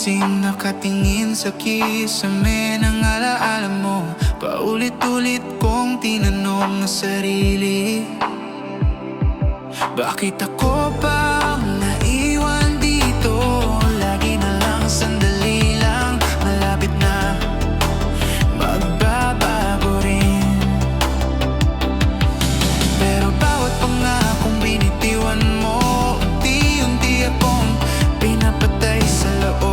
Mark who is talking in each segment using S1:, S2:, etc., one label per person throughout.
S1: gising, nakatingin sa kisame ng alaala mo. Paulit-ulit kong tinanong ang sarili, bakit ako bang naiwan dito? Lagi na lang, sandali lang, malapit na magbabago rin. Pero bawat pangakong binitiwan mo, unti-unti akong pinapatay sa loob.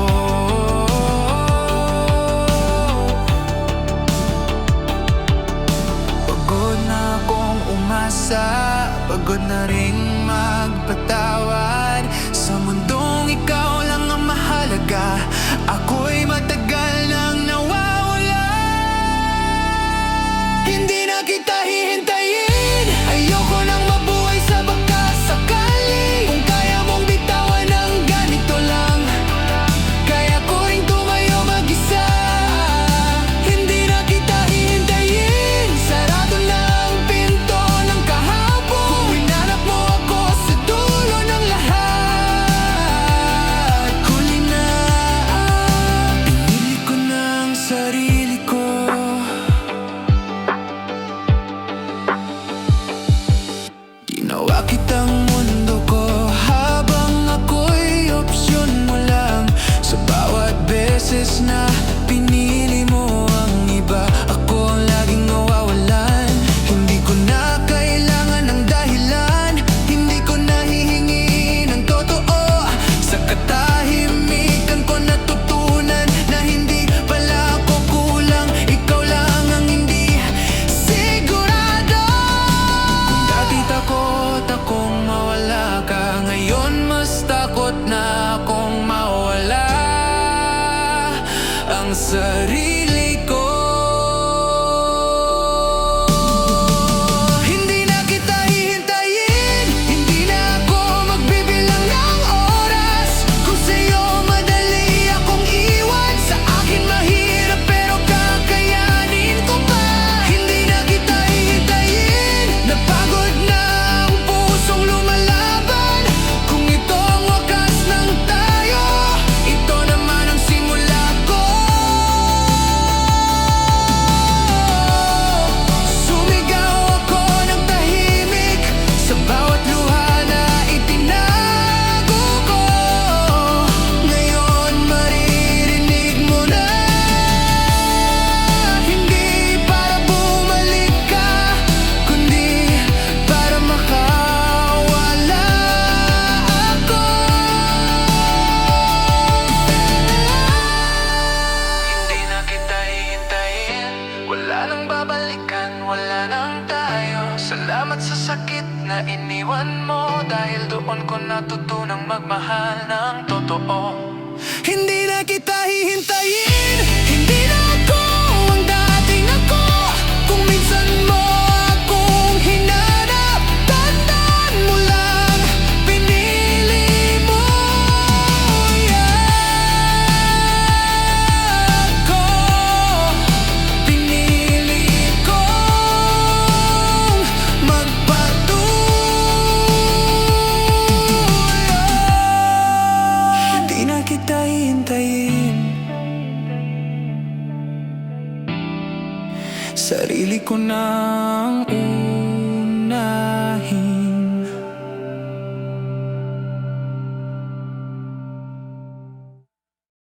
S1: Pagod na akong umasa, pagod na ring magpatawad sa mundong ikaw lang ang mahalaga. Ako'y matagal nang nawawala. Hindi na kita hihintayin, ayoko nang mabuhay sa pagkasakali. Kung kaya mong bitawan ng ganito lang, kaya ko ring tumayo mag-isa. Hindi na kita hihintayin, sarado na ang pinto ng kahapon. Kung hinanap mo ako sa dulo ng lahat, huli na. Pinili ko na ang sarili ko. Ginawa kitang mundo ko habang ako'y opsyon mo lang. Sa bawat beses na pinili mo ang iba, ako ang laging nawawalan. Hindi ko na kailangan ng dahilan, hindi ko nahihingi ng totoo. Sa katahimikan ko natutunan na hindi pala ako kulang, ikaw lang ang hindi sigurado. Kung dati takot akong mawala ka, ngayon mas takot na akong mawala ang sarili ko. Hindi na kita hihintayin, hindi na ako magbibilang ng oras. Kung sa'yo madali akong iwan, sa akin mahirap pero kakayanin ko pa. Hindi na kita hihintayin, napagod na ang pusong lumalaban. Kung ito ang wakas ng tayo, ito naman ang simula ko. Sumigaw ako ng tahimik sa bawat luha na itinago ko. Ngayon maririnig mo na, hindi para bumalik ka, kundi para makawala ako. Hindi na kita hihintayin, wala nang babalikan, wala nang tayo. Salamat sa sakit na iniwan mo, dahil doon ko natutunang magmahal ng totoo. Hindi na kita hihintayin, hindi na ako ang dating ako. Kung minsan mo akong hinanap, tandaan mo lang, pinili mo ako. Pinili kong magpatuloy. Di na kita hihintayin, sarili ko nang